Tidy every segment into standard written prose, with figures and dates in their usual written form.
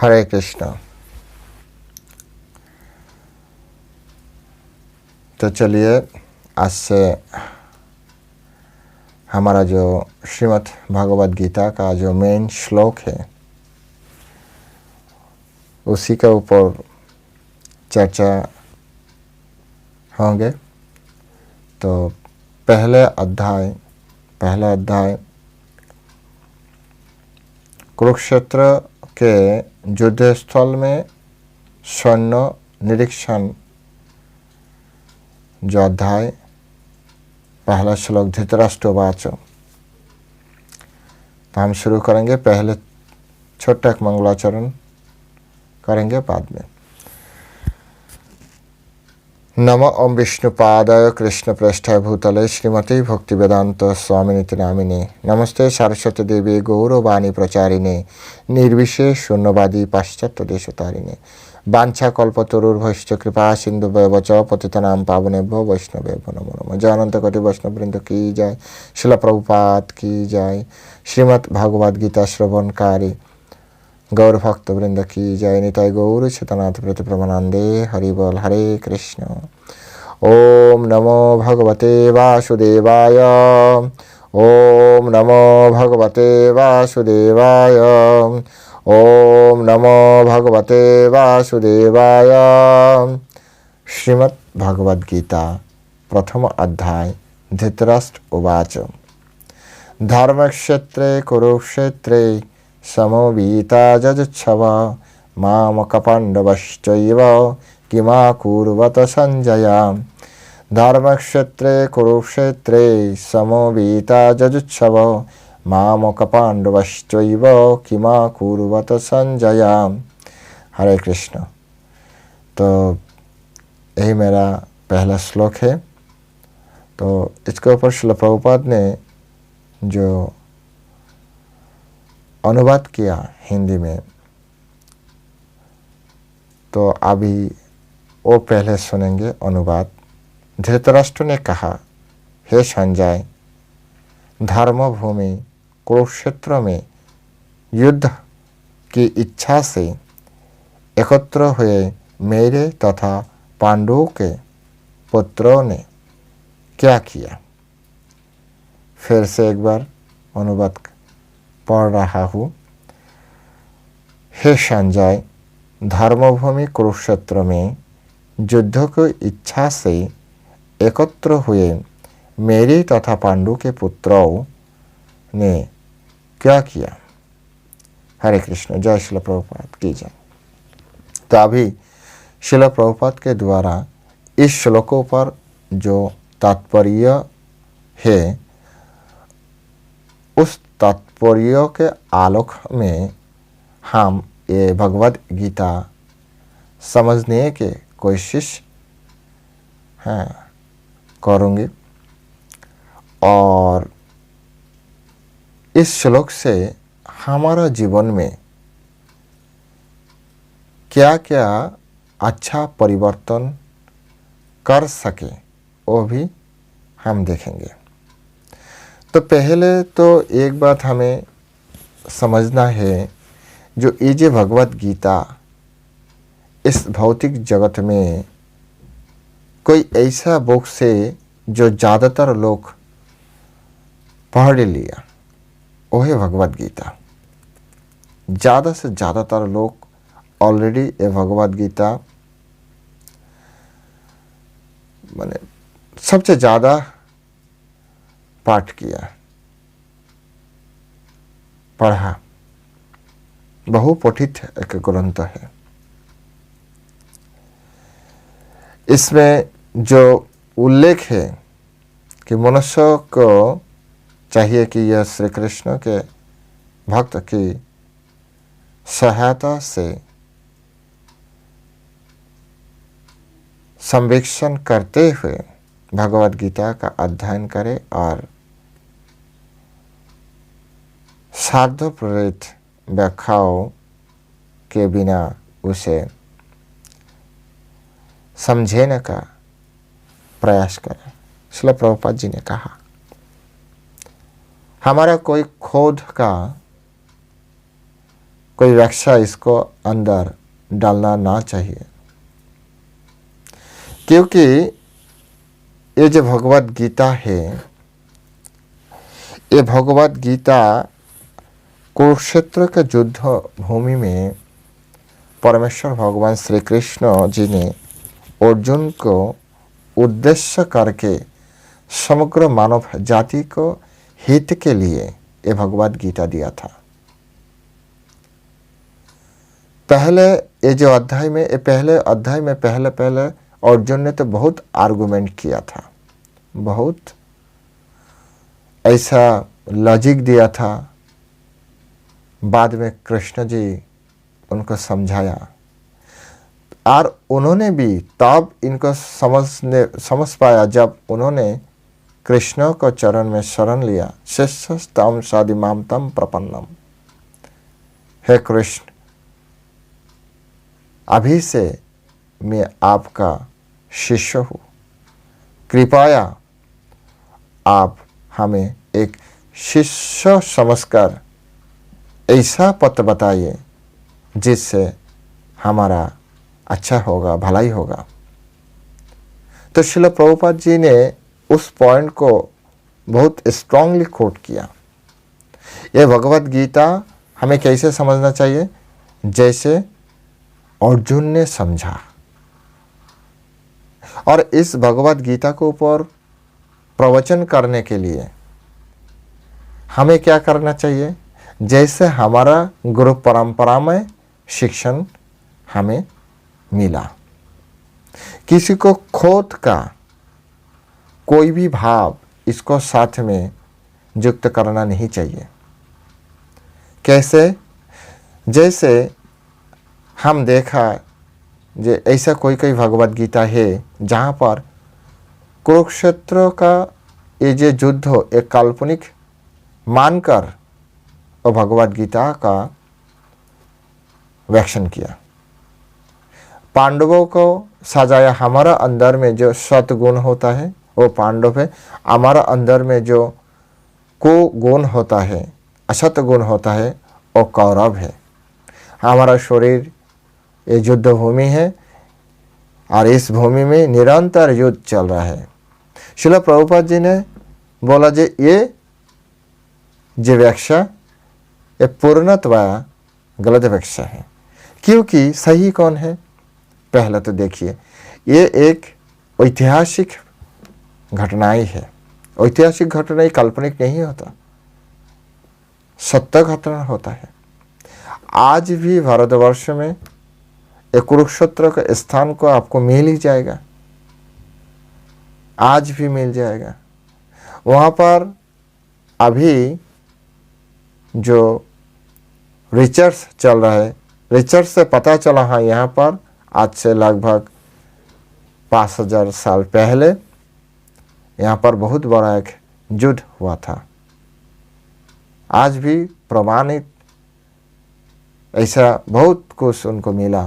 हरे कृष्णा। तो चलिए आज से हमारा जो श्रीमद् भागवत गीता का जो मेन श्लोक है उसी के ऊपर चर्चा होंगे। तो पहला अध्याय कुरुक्षेत्र के युद्ध स्थल में सैन्य निरीक्षण जो अध्याय पहला श्लोक धृतराष्ट्रवाच। तो हम शुरू करेंगे, पहले छोटा एक मंगलाचरण करेंगे बाद में। नमो ओम विष्णुपादाय कृष्ण पृष्ठाय भूतले श्रीमती भक्ति वेदांत स्वामिनिति नामिने नमस्ते सरस्वती देवी गौरवाणी प्रचारिणे निर्विशेष शून्यवादी पाश्चात्य देशतारिणे वांछा कल्पतरुर्भश्च कृपा सिंधु वच पतितनां पावनेभ्यो वैष्णवेभ्यो नमो नमः। जय अनंत कोटि वैष्णववृंद की जय, श्रील प्रभुपाद की जय, श्रीमद् भागवत गीता श्रवणकारी गौर भक्त वृंद की जय, निताय गौर चेतनाथ प्रति प्रमानंदे हरि बोल। हरे कृष्ण। ओम नमो भगवते वासुदेवाय, ओम नमो भगवते वासुदेवाय, ओम नमो भगवते वासुदेवाय। श्रीमद् भागवत गीता प्रथम अध्याय धृतराष्ट्र उवाच। धर्मक्षेत्रे कुरुक्षेत्रे समोवीता जजुच्छव मामकपाण्डवश्चैव किमाकुर्वत संजय। धर्मक्षेत्रे कुरुक्षेत्रे समोवीता जजुच्छव मामकपाण्डवश्चैव किमाकुर्वत संजय। हरे कृष्ण। तो यही मेरा पहला श्लोक है। तो इसके ऊपर श्रील प्रभुपाद ने जो अनुवाद किया हिंदी में, तो अभी वो पहले सुनेंगे अनुवाद। धृतराष्ट्र ने कहा, हे संजय, धर्मभूमि कुरुक्षेत्र में युद्ध की इच्छा से एकत्र हुए मेरे तथा पांडवों के पुत्रों ने क्या किया। फिर से एक बार अनुवाद पढ़ रहा हूँ। हे संजय, धर्मभूमि कुरुक्षेत्र में युद्ध की इच्छा से एकत्र हुए मेरे तथा पांडु के पुत्रों ने क्या किया। हरे कृष्ण। जय श्रील प्रभुपाद की जय। तो अभी श्रील प्रभुपाद के द्वारा इस श्लोकों पर जो तात्पर्य है उस तात्पर्य के आलोक में हम ये भगवद गीता समझने के कोशिश करूँगी। और इस श्लोक से हमारा जीवन में क्या क्या अच्छा परिवर्तन कर सके वो भी हम देखेंगे। तो पहले तो एक बात हमें समझना है, जो ये जो भगवत गीता इस भौतिक जगत में कोई ऐसा बुक से जो ज़्यादातर लोग पढ़ लिया वो है भगवत गीता। ज़्यादा से ज़्यादातर लोग ऑलरेडी ये भगवत गीता माने सबसे ज़्यादा पाठ किया, पढ़ा, बहुपठित एक ग्रंथ है। इसमें जो उल्लेख है कि मनुष्य को चाहिए कि यह श्री कृष्ण के भक्त की सहायता से संवेक्षण करते हुए भगवद गीता का अध्ययन करे और स्वार्थप्रेरित व्याख्याओं के बिना उसे समझने का प्रयास करें। श्रील प्रभुपाद जी ने कहा, हमारा कोई खोद का कोई व्याख्या इसको अंदर डालना ना चाहिए, क्योंकि ये जो भगवत गीता है, ये भगवत गीता कुरुक्षेत्र के युद्ध भूमि में परमेश्वर भगवान श्री कृष्ण जी ने अर्जुन को उद्देश्य करके समग्र मानव जाति को हित के लिए ये भगवत गीता दिया था। पहले ये जो अध्याय में, ये पहले अध्याय में पहले अर्जुन ने तो बहुत आर्गुमेंट किया था, बहुत ऐसा लॉजिक दिया था। बाद में कृष्ण जी उनको समझाया और उन्होंने भी तब इनको समझ पाया जब उन्होंने कृष्ण को चरण में शरण लिया। शिष्यस्तम साधिमाम तम प्रपन्नम, हे कृष्ण, अभी से मैं आपका शिष्य हूँ, कृपया आप हमें एक शिष्य समझकर ऐसा पथ बताइए जिससे हमारा अच्छा होगा, भलाई होगा। तो श्रील प्रभुपाद जी ने उस पॉइंट को बहुत स्ट्रांगली कोट किया। ये भगवत गीता हमें कैसे समझना चाहिए? जैसे अर्जुन ने समझा। और इस भगवत गीता के ऊपर प्रवचन करने के लिए हमें क्या करना चाहिए? जैसे हमारा गुरु परंपरा में शिक्षण हमें मिला, किसी को खोद का कोई भी भाव इसको साथ में युक्त करना नहीं चाहिए। कैसे? जैसे हम देखा जे ऐसा कोई भगवत गीता है जहाँ पर कुरुक्षेत्र का ये जो युद्ध एक काल्पनिक मानकर और भगवत गीता का व्याख्यान किया। पांडवों को सजाया, हमारा अंदर में जो सतगुण होता है वो पांडव है, हमारा अंदर में जो कुगुण होता है, असत गुण होता है, वो कौरव है। हमारा शरीर ये युद्ध भूमि है और इस भूमि में निरंतर युद्ध चल रहा है। श्रील प्रभुपाद जी ने बोला जे ये जो व्याख्या ये पूर्णतः गलत व्याख्या है। क्योंकि सही कौन है? पहले तो देखिए, ये एक ऐतिहासिक घटनाएं है। ऐतिहासिक घटनाएं काल्पनिक नहीं होता, सत्य घटना होता है। आज भी भारतवर्ष में एक कुरुक्षेत्र के स्थान को आपको मिल ही जाएगा, आज भी मिल जाएगा। वहाँ पर अभी जो रिसर्च चल रहा है, रिसर्च से पता चला हाँ यहाँ पर आज से लगभग 5000 साल पहले यहाँ पर बहुत बड़ा एक युद्ध हुआ था। आज भी प्रमाणित ऐसा बहुत कुछ उनको मिला।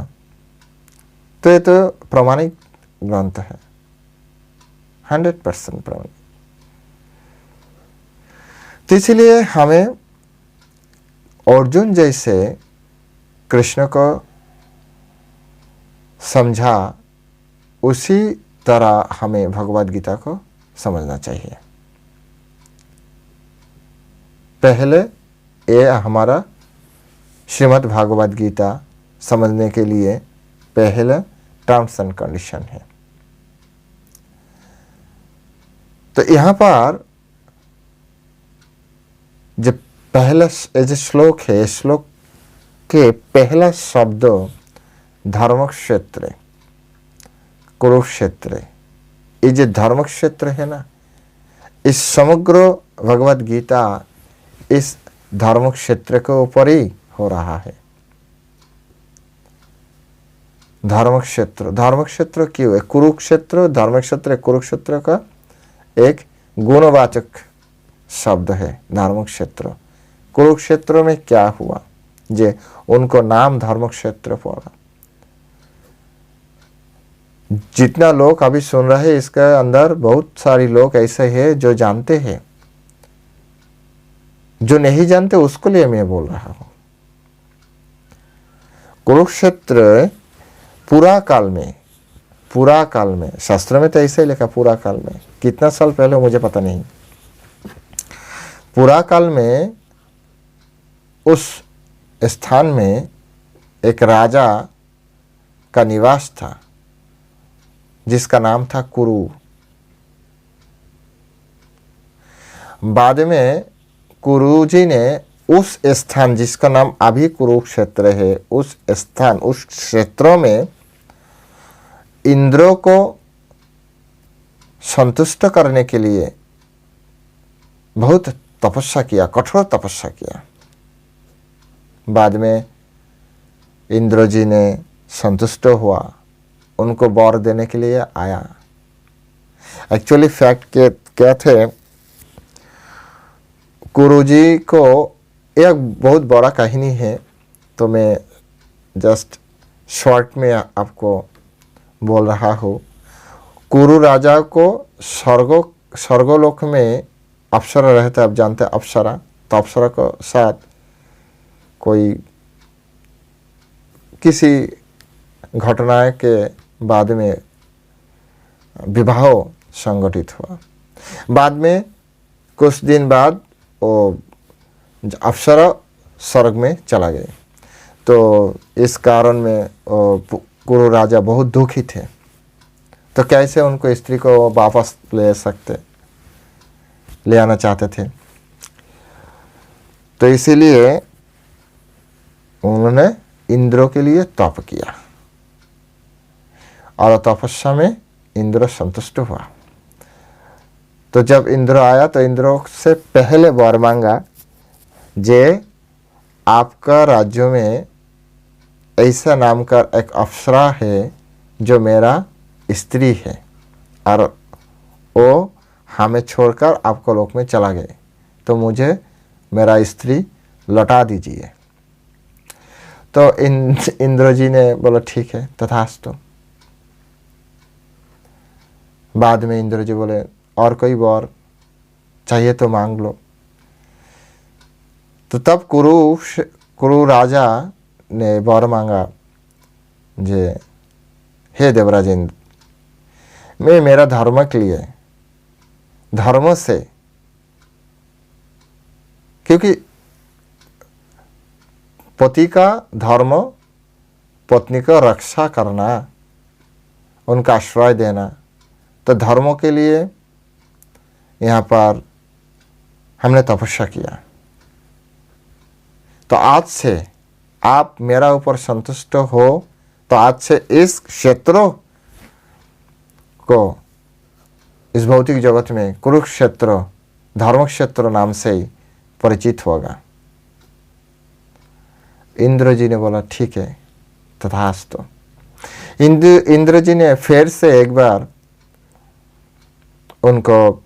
तो ये तो प्रमाणित ग्रंथ है, 100% प्रमाणित। तो इसलिए हमें अर्जुन जैसे कृष्ण को समझा, उसी तरह हमें भगवद गीता को समझना चाहिए। पहले ये हमारा श्रीमद् भागवत गीता समझने के लिए पहले टर्म्स एंड कंडीशन है। तो यहाँ पर जो पहला जो श्लोक है, श्लोक के पहला शब्द धर्म क्षेत्र, कुरुक्षेत्र, ये जो धर्म क्षेत्र है ना, इस समग्र भगवत गीता इस धर्म क्षेत्र के ऊपर ही हो रहा है। धर्म क्षेत्र क्यों है? कुरुक्षेत्र, धर्म क्षेत्र, कुरुक्षेत्र का एक गुणवाचक शब्द है धर्म क्षेत्र। कुरुक्षेत्र में क्या हुआ जे उनको नाम धर्म क्षेत्र पड़ा। जितना लोग अभी सुन रहे हैं, इसके अंदर बहुत सारे लोग ऐसे हैं जो जानते हैं, जो नहीं जानते उसको लिए मैं बोल रहा हूं। कुरुक्षेत्र पूरा काल में शास्त्र में तो ऐसे ही लिखा, पूरा काल में, कितना साल पहले मुझे पता नहीं, पूरा काल में उस स्थान में एक राजा का निवास था जिसका नाम था कुरु। बाद में कुरु जी ने उस स्थान जिसका नाम अभी कुरुक्षेत्र है, उस स्थान, उस क्षेत्रों में इंद्रों को संतुष्ट करने के लिए बहुत तपस्या किया, कठोर तपस्या किया। बाद में इंद्र जी ने संतुष्ट हुआ, उनको वर देने के लिए आया। एक्चुअली फैक्ट क्या थे, कुरु जी को एक बहुत बड़ा कहानी है, तो मैं जस्ट शॉर्ट में आपको बोल रहा हूँ। कुरु राजा को स्वर्गलोक में अप्सरा रहता है, आप जानते हैं अप्सरा, तो अप्सरा को साथ कोई किसी घटना के बाद में विवाह संगठित हुआ। बाद में कुछ दिन बाद वो अप्सरा स्वर्ग में चला गए। तो इस कारण में कुरु राजा बहुत दुखी थे, तो कैसे उनको स्त्री को वापस ले आना चाहते थे। तो इसीलिए उन्होंने इंद्र के लिए तप किया और तपस्या में इंद्र संतुष्ट हुआ। तो जब इंद्र आया तो इंद्र से पहले वर मांगा, जे आपका राज्य में ऐसा नाम का एक अप्सरा है जो मेरा स्त्री है और वो हमें छोड़कर आपको लोक में चला गए, तो मुझे मेरा स्त्री लौटा दीजिए। तो इंद्र जी ने बोला ठीक है, तथास्तु। बाद में इंद्र जी बोले और कोई वर चाहिए तो मांग लो। तो तब कुरु राजा ने वर मांगा, जे हे देवराज इंद्र, मैं मेरा धर्म के लिए, धर्म से, क्योंकि पति का धर्म पत्नी को रक्षा करना, उनका आश्रय देना, तो धर्मों के लिए यहाँ पर हमने तपस्या किया। तो आज से आप मेरा ऊपर संतुष्ट हो, तो आज से इस क्षेत्रों को, इस भौतिक जगत में कुरुक्षेत्र धर्म क्षेत्र नाम से ही परिचित होगा। इंद्र जी ने बोला ठीक है, तथास्तु। इंद्र जी ने फिर से एक बार उनको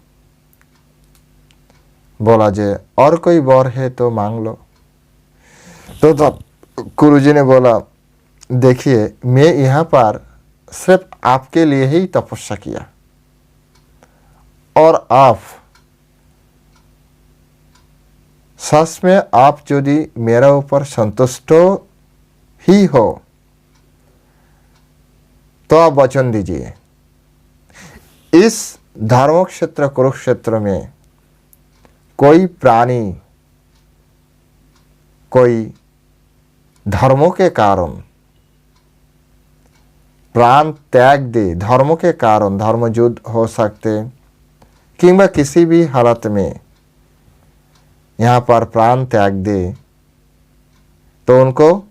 बोला, जे और कोई वर है तो मांग लो। तो तब गुरु जी ने बोला, देखिए मैं यहाँ पर सिर्फ आपके लिए ही तपस्या किया, और आप सच में आप यदि मेरा ऊपर संतुष्ट ही हो तो आप वचन दीजिए, इस धर्म क्षेत्र कुरुक्षेत्र में कोई प्राणी, कोई धर्मों के कारण प्राण त्याग दे, धर्मों के कारण, धर्म युद्ध हो सकते, किंवा किसी भी हालत में यहाँ पर प्राण त्याग दे, तो उनको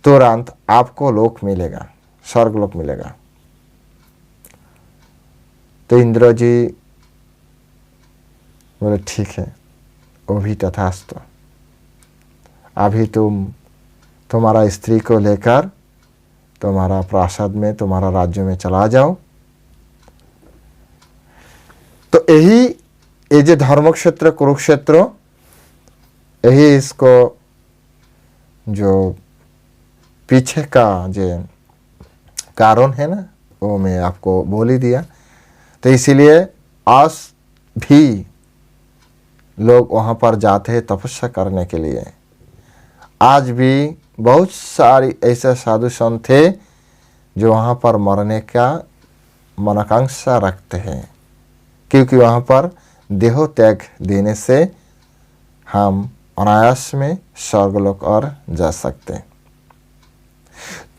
तुरंत आपको लोक मिलेगा, स्वर्ग लोक मिलेगा। तो इंद्र जी बोले ठीक है, वो भी तथास्तु। अभी तुम्हारा स्त्री को लेकर तुम्हारा प्रासाद में, तुम्हारा राज्य में चला जाओ। तो यही ये जो धर्म क्षेत्र कुरुक्षेत्र, यही इसको जो पीछे का जो कारण है ना, वो मैं आपको बोल ही दिया। तो इसीलिए आज भी लोग वहाँ पर जाते हैं तपस्या करने के लिए। आज भी बहुत सारी ऐसे साधु संत थे जो वहाँ पर मरने का मनोकांक्षा रखते हैं, क्योंकि वहाँ पर देह त्याग देने से हम अनायास में स्वर्गलोक और जा सकते हैं।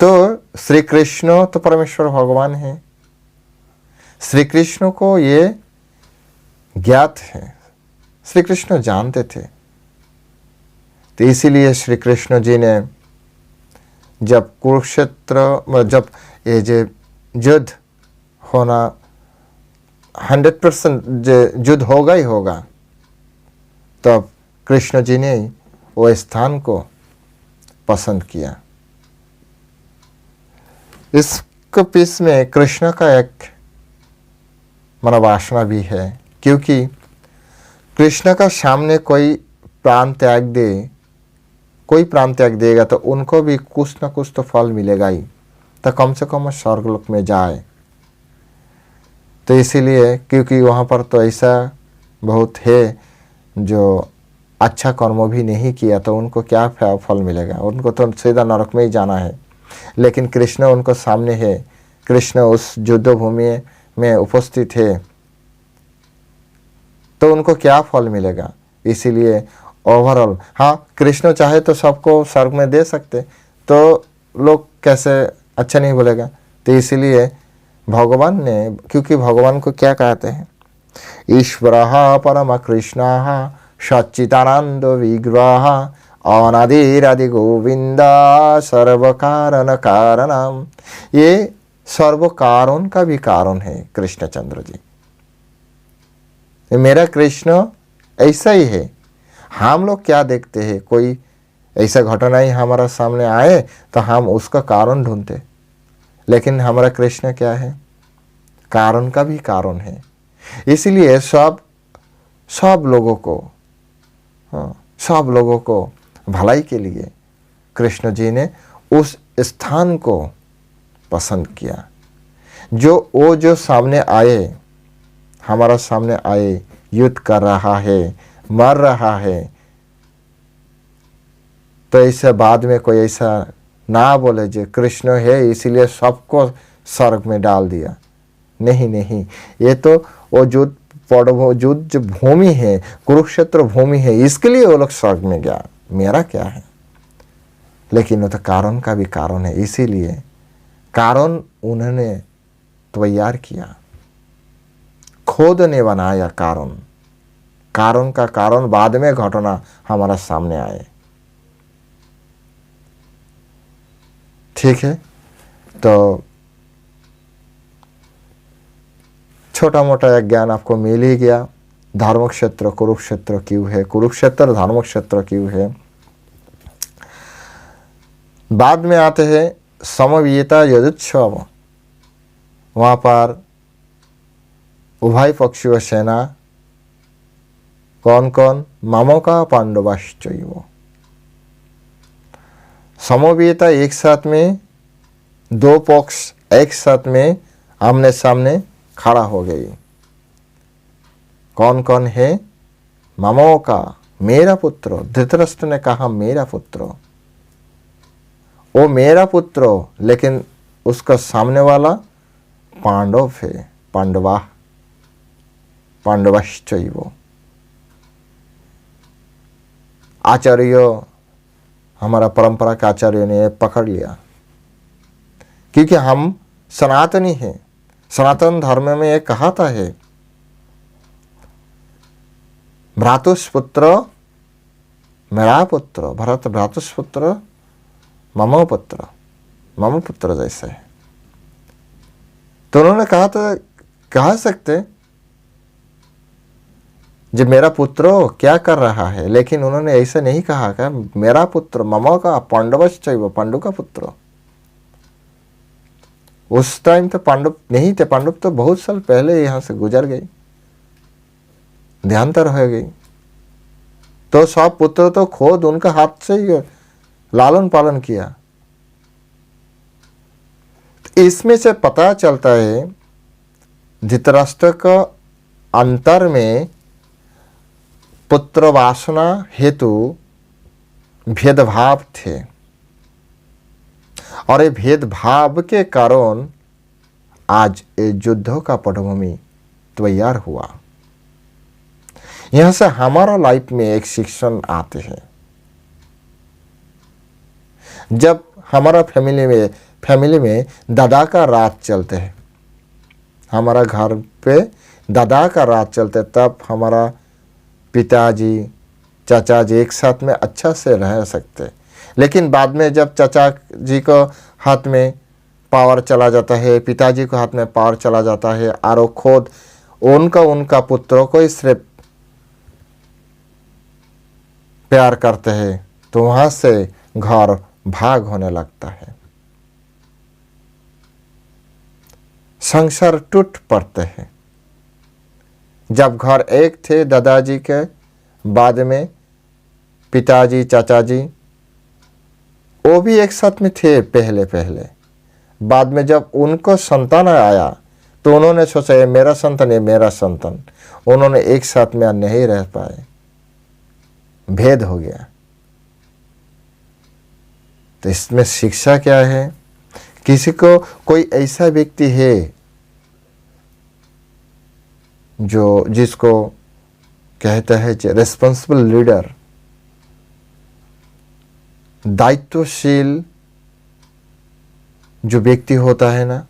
तो श्री कृष्ण तो परमेश्वर भगवान हैं, श्री कृष्ण को ये ज्ञात है, श्री कृष्ण जानते थे। तो इसीलिए श्री कृष्ण जी ने जब कुरुक्षेत्र, जब ये जो युद्ध होना 100% युद्ध होगा ही होगा, तब कृष्ण जी ने वो स्थान को पसंद किया। इसके पीछे में कृष्ण का एक मनोवासना भी है, क्योंकि कृष्ण का सामने कोई प्राण त्याग दे, कोई प्राण त्याग देगा तो उनको भी कुछ न कुछ तो फल मिलेगा ही, तो कम से कम स्वर्गलोक में जाए। तो इसीलिए, क्योंकि वहाँ पर तो ऐसा बहुत है जो अच्छा कर्म भी नहीं किया, तो उनको क्या फल मिलेगा, उनको तो सीधा नरक में ही जाना है। लेकिन कृष्ण उनको सामने है, कृष्ण उस युद्ध भूमि में उपस्थित है, तो उनको क्या फल मिलेगा। इसीलिए ओवरऑल, हाँ, कृष्ण चाहे तो सबको स्वर्ग में दे सकते, तो लोग कैसे अच्छा नहीं बोलेगा। तो इसीलिए भगवान ने, क्योंकि भगवान को क्या कहते हैं, ईश्वरः परम कृष्णः सच्चिदानंद विग्रह अनादिरादि गोविंदा सर्व कारण कारणम। ये सर्व कारण का भी कारण है कृष्णचंद्र जी। मेरा कृष्ण ऐसा ही है। हम लोग क्या देखते हैं, कोई ऐसा घटना ही हमारा सामने आए तो हम उसका कारण ढूंढते, लेकिन हमारा कृष्ण क्या है, कारण का भी कारण है। इसलिए सब लोगों को, सब लोगों को भलाई के लिए कृष्ण जी ने उस स्थान को पसंद किया। जो सामने आए, हमारा सामने आए, युद्ध कर रहा है, मर रहा है, तो ऐसा बाद में कोई ऐसा ना बोले जो कृष्ण है इसीलिए सबको स्वर्ग में डाल दिया। नहीं नहीं, ये तो वो युद्ध जो भूमि है, कुरुक्षेत्र भूमि है, इसके लिए वो लोग स्वर्ग में गया। मेरा क्या है, लेकिन वो तो कारण का भी कारण है। इसीलिए कारण उन्होंने तैयार किया, खुद ने बनाया कारण। कारण का कारण बाद में घटना हमारा सामने आए। ठीक है, तो छोटा मोटा एक ज्ञान आपको मिल ही गया। धर्म क्षेत्र कुरुक्षेत्र क्यों है, कुरुक्षेत्र धर्म क्षेत्र क्यों है। बाद में आते हैं समवेता युद्धोत्सव। वहाँ पर उभय पक्षीय सेना कौन कौन, ममोका पांडवाश्चैव। समवेता एक साथ में, दो पक्ष एक साथ में आमने सामने खड़ा हो गई। कौन कौन है, ममोका, मेरा पुत्र। धृतराष्ट्र ने कहा मेरा पुत्र, वो मेरा पुत्र, लेकिन उसका सामने वाला पांडव है, पांडवाश्चैव। आचार्य, हमारा परंपरा के आचार्य ने पकड़ लिया, क्योंकि हम सनातनी हैं। सनातन धर्म में एक कहावत है, भ्रातुष्पुत्र मेरा पुत्र, भरत भ्रातुष्पुत्र मम पुत्र, मम पुत्र जैसे है। तो उन्होंने कहा तो कह सकते जब मेरा पुत्र क्या कर रहा है, लेकिन उन्होंने ऐसा नहीं कहा क्या, मेरा पुत्र मम का पांडवश्चैव, पांडु का पुत्र। उस टाइम तो पांडव नहीं थे, पांडव तो बहुत साल पहले यहाँ से गुजर गई, देहांतर हो गई। तो सब पुत्र तो खुद उनका हाथ से ही लालन पालन किया। इसमें से पता चलता है धृतराष्ट्र का अंतर में पुत्र वासना हेतु भेदभाव थे। और ये भेदभाव के कारण आज ये युद्धों का पटभूमि तैयार हुआ। यहां से हमारा लाइफ में एक शिक्षण आते हैं। जब हमारा फैमिली में दादा का राज चलते हैं, हमारा घर पे दादा का राज चलते, तब हमारा पिताजी चाचा जी एक साथ में अच्छा से रह सकते। लेकिन बाद में जब चाचा जी को हाथ में पावर चला जाता है, पिताजी को हाथ में पावर चला जाता है, और वो खुद उनका पुत्रों को ही सिर्फ प्यार करते हैं, तो वहां से घर भाग होने लगता है, संसार टूट पड़ते हैं। जब घर एक थे दादाजी के, बाद में पिताजी चाचा जी वो भी एक साथ में थे पहले। बाद में जब उनको संतान आया तो उन्होंने सोचा ये मेरा संतान, ये मेरा संतान, उन्होंने एक साथ में नहीं रह पाए, भेद हो गया। तो इसमें शिक्षा क्या है? किसी को कोई ऐसा व्यक्ति है जो जिसको कहता है रेस्पॉन्सिबल लीडर, दायित्वशील जो व्यक्ति होता है ना,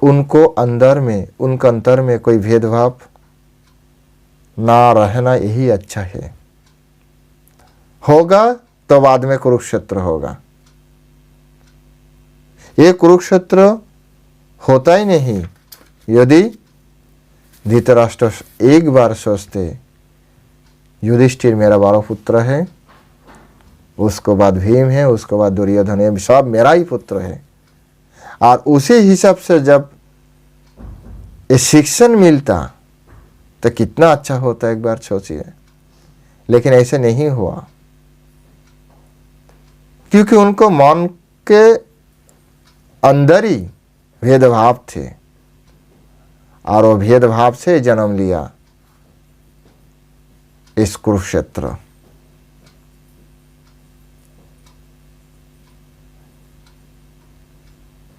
उनके अंतर में कोई भेदभाव ना रहना, यही अच्छा है। होगा तो बाद में कुरुक्षेत्र होगा। ये कुरुक्षेत्र होता ही नहीं यदि धृतराष्ट्र एक बार सोचते युधिष्ठिर मेरा बड़ा पुत्र है, उसको बाद भीम है, उसको बाद दुर्योधन है, सब मेरा ही पुत्र है, और उसी हिसाब से जब ये शिक्षण मिलता तो कितना अच्छा होता, एक बार सोचिए। लेकिन ऐसे नहीं हुआ, क्योंकि उनको मन के अंदर ही भेदभाव थे, और वो भेदभाव से जन्म लिया इस कुरुक्षेत्र।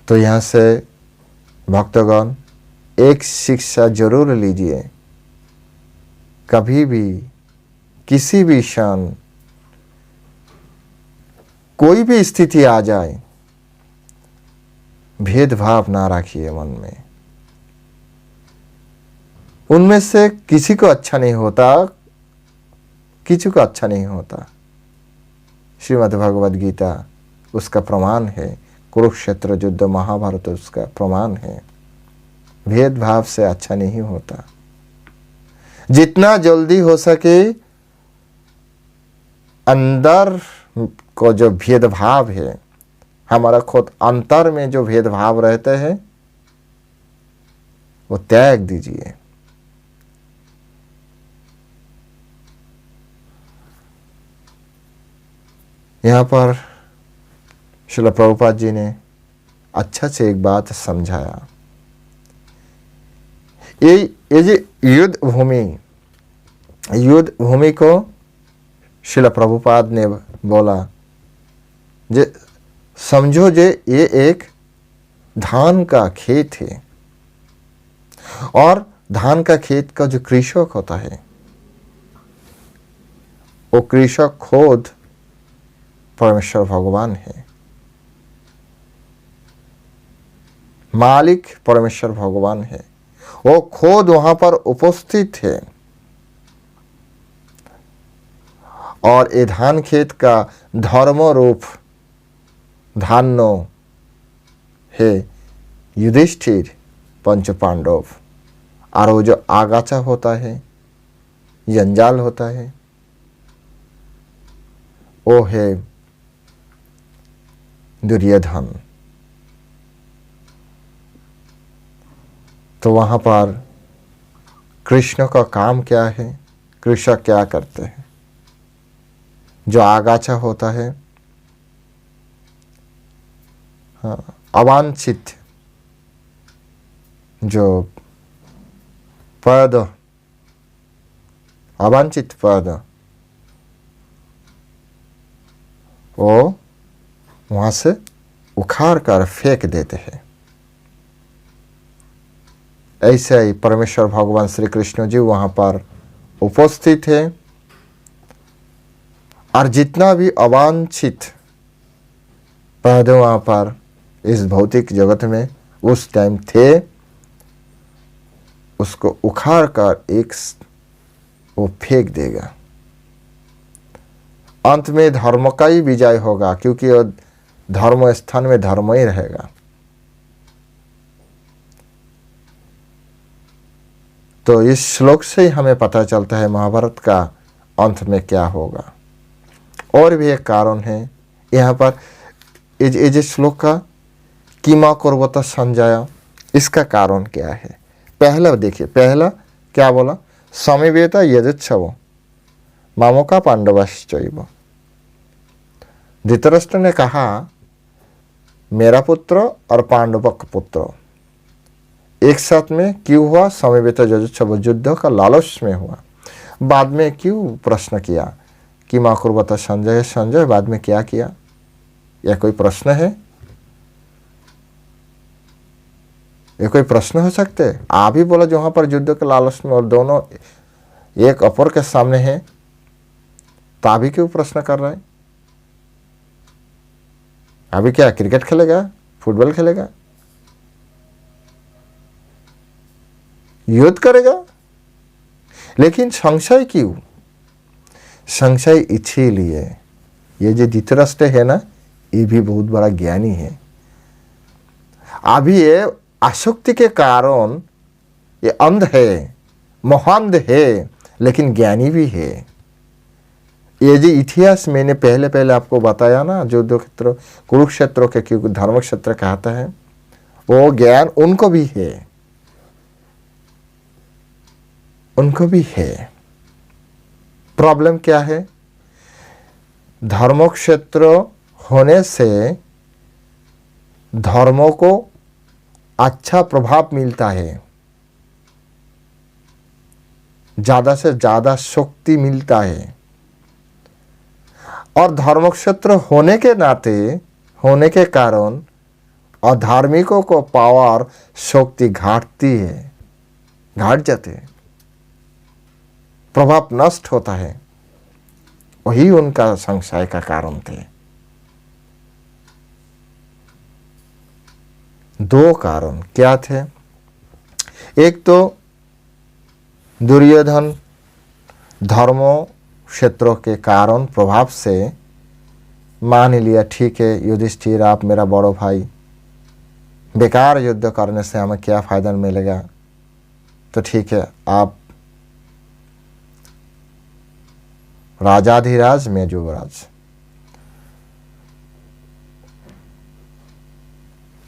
तो यहां से भक्तगण एक शिक्षा जरूर लीजिए, कभी भी किसी भी क्षण कोई भी स्थिति आ जाए, भेदभाव ना रखिए मन में। उनमें से किसी को अच्छा नहीं होता, किसी को अच्छा नहीं होता। श्रीमद् भगवद गीता उसका प्रमाण है, कुरुक्षेत्र युद्ध महाभारत उसका प्रमाण है। भेदभाव से अच्छा नहीं होता। जितना जल्दी हो सके अंदर को जो भेदभाव है, हमारा खुद अंतर में जो भेदभाव रहते हैं, वो त्याग दीजिए। यहाँ पर श्रील प्रभुपाद जी ने अच्छा से एक बात समझाया। ये जो युद्ध भूमि को श्रील प्रभुपाद ने बोला, जे समझो जे ये एक धान का खेत है, और धान का खेत का जो कृषक होता है, वो कृषक खुद परमेश्वर भगवान है, मालिक परमेश्वर भगवान है, वो खुद वहां पर उपस्थित है। और ये धान खेत का धर्म रूप धान्य है युधिष्ठिर पंच पांडव, और वो जो आगाछा होता है, जंजाल होता है, वो है दुर्योधन। तो वहां पर कृष्ण का काम क्या है, कृषक क्या करते हैं? जो आगाछा होता है, हाँ, अवांछित जो पद, अवांछित पद, वो वहां से उखाड़ कर फेंक देते हैं। ऐसे ही परमेश्वर भगवान श्री कृष्ण जी वहां पर उपस्थित है और जितना भी अवांछित पौधे वहां पर इस भौतिक जगत में उस टाइम थे, उसको उखाड़ कर एक वो फेंक देगा। अंत में धर्म का ही विजय होगा, क्योंकि वो धर्म स्थान में धर्म ही रहेगा। तो इस श्लोक से ही हमें पता चलता है महाभारत का अंत में क्या होगा। और भी एक कारण है यहाँ पर, इस श्लोक का किमा कुर्वत संजय, इसका कारण क्या है। पहला देखिए, पहला क्या बोला, समिवेत यदुच्छव मामोका पांडवश्चैव। धृतराष्ट्र ने कहा मेरा पुत्र और पांडव का पुत्र एक साथ में क्यों हुआ, समवेत यदुच्छव, युद्ध का लालच में हुआ। बाद में क्यों प्रश्न किया कि माँ कुर्वत संजय, संजय बाद में क्या किया, यह कोई प्रश्न है, ये कोई प्रश्न हो सकते हैं। आप ही बोला जो वहां पर युद्ध के लालच में और दोनों एक अपर के सामने हैं, तो अभी क्यों प्रश्न कर रहा है। अभी क्या क्रिकेट खेलेगा, फुटबॉल खेलेगा, युद्ध करेगा। लेकिन संशय क्यों, संशय इसीलिए, ये जो धृतराष्ट्र है ना, ये भी बहुत बड़ा ज्ञानी है। अभी ये आसक्ति के कारण ये अंध है, मोहांध है, लेकिन ज्ञानी भी है। ये जो इतिहास मैंने पहले पहले आपको बताया ना, जो दो क्षेत्र कुरुक्षेत्र के क्योंकि धर्म क्षेत्र कहता है, वो ज्ञान उनको भी है, उनको भी है। प्रॉब्लम क्या है, धर्म क्षेत्र होने से धर्मों को अच्छा प्रभाव मिलता है, ज्यादा से ज्यादा शक्ति मिलता है। और धर्म क्षेत्र होने के नाते, होने के कारण अधार्मिकों को पावर शक्ति घाटती है, घाट जाते हैं, प्रभाव नष्ट होता है। वही उनका संशय का कारण थे। दो कारण क्या थे, एक तो दुर्योधन धर्मों क्षेत्रों के कारण प्रभाव से मान लिया ठीक है युधिष्ठिर आप मेरा बड़ो भाई, बेकार युद्ध करने से हमें क्या फायदा मिलेगा, तो ठीक है आप राजाधिराज में युवराज,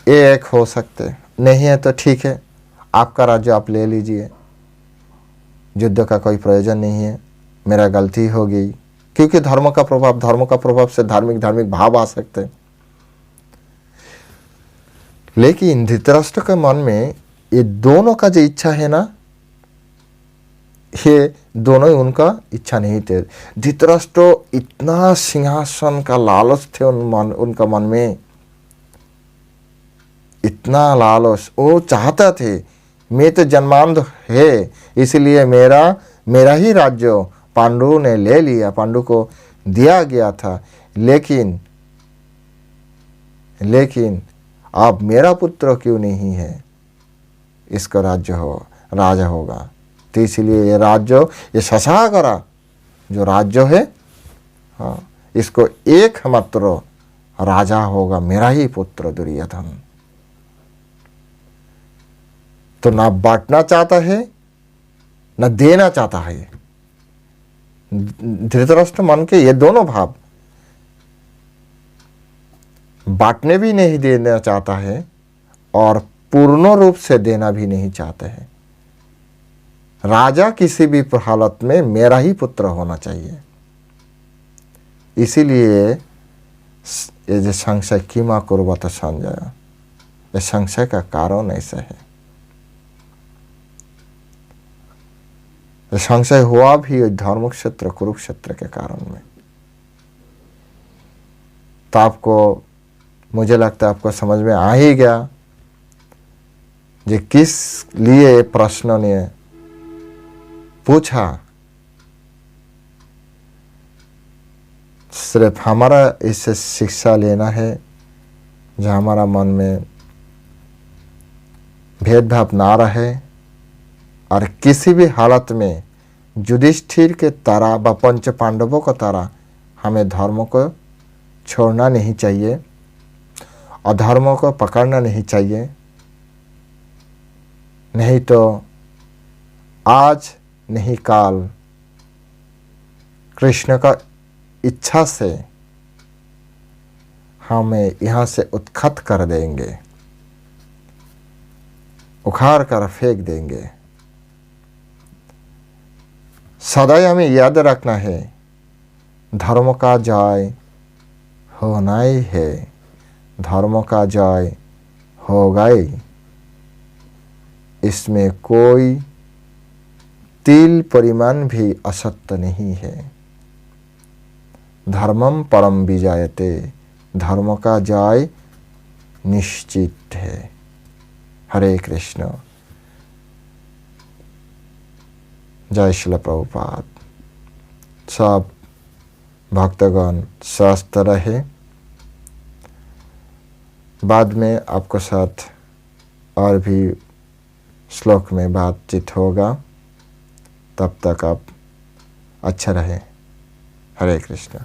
ये एक हो सकते, नहीं है तो ठीक है आपका राज्य आप ले लीजिए, युद्ध का कोई प्रयोजन नहीं है, मेरा गलती हो गई। क्योंकि धर्म का प्रभाव से धार्मिक भाव आ सकते हैं। लेकिन धृतराष्ट्र के मन में ये दोनों का जो इच्छा है ना, ये दोनों ही उनका इच्छा नहीं थे। धृतराष्ट्र इतना सिंहासन का लालच थे उनका मन में, इतना लालच, वो चाहता थे मैं तो जन्मांध है, इसलिए मेरा ही राज्य पांडु ने ले लिया, पांडु को दिया गया था। लेकिन अब मेरा पुत्र क्यों नहीं है, इसका राजा होगा। तो इसलिए ये राज्य, ये शशाकरा जो राज्य है, हाँ, इसको एक मात्र राजा होगा, मेरा ही पुत्र दुर्योधन। तो ना बांटना चाहता है ना देना चाहता है। धृतराष्ट्र मन के ये दोनों भाव, बांटने भी नहीं देना चाहता है और पूर्ण रूप से देना भी नहीं चाहते हैं। राजा किसी भी हालत में मेरा ही पुत्र होना चाहिए। इसीलिए ये जो संशय किमा कुर्वत संजय, ये संशय का कारण ऐसा है। संशय हुआ भी धर्म क्षेत्र कुरुक्षेत्र के कारण में। तो आपको मुझे लगता है आपको समझ में आ ही गया कि किस लिए प्रश्न ने पूछा। सिर्फ हमारा इससे शिक्षा लेना है, जहाँ हमारा मन में भेदभाव ना रहे और किसी भी हालत में युधिष्ठिर के तरह व पंच पांडवों को तरह हमें धर्म को छोड़ना नहीं चाहिए, अधर्मों को पकड़ना नहीं चाहिए। नहीं तो आज नहीं काल कृष्ण का इच्छा से हमें यहाँ से उत्खत कर देंगे, उखाड़ कर फेंक देंगे। सदैव हमें याद रखना है, धर्म का जय होना ही है, धर्म का जय होगा ही। इसमें कोई तिल परिमाण भी असत्य नहीं है। धर्मम परम विजयते, धर्म का जय निश्चित है। हरे कृष्ण। जय श्रील प्रभुपाद। सब भक्तगण स्वस्थ रहे। बाद में आपके साथ और भी श्लोक में बातचीत होगा। तब तक आप अच्छा रहे। हरे कृष्ण।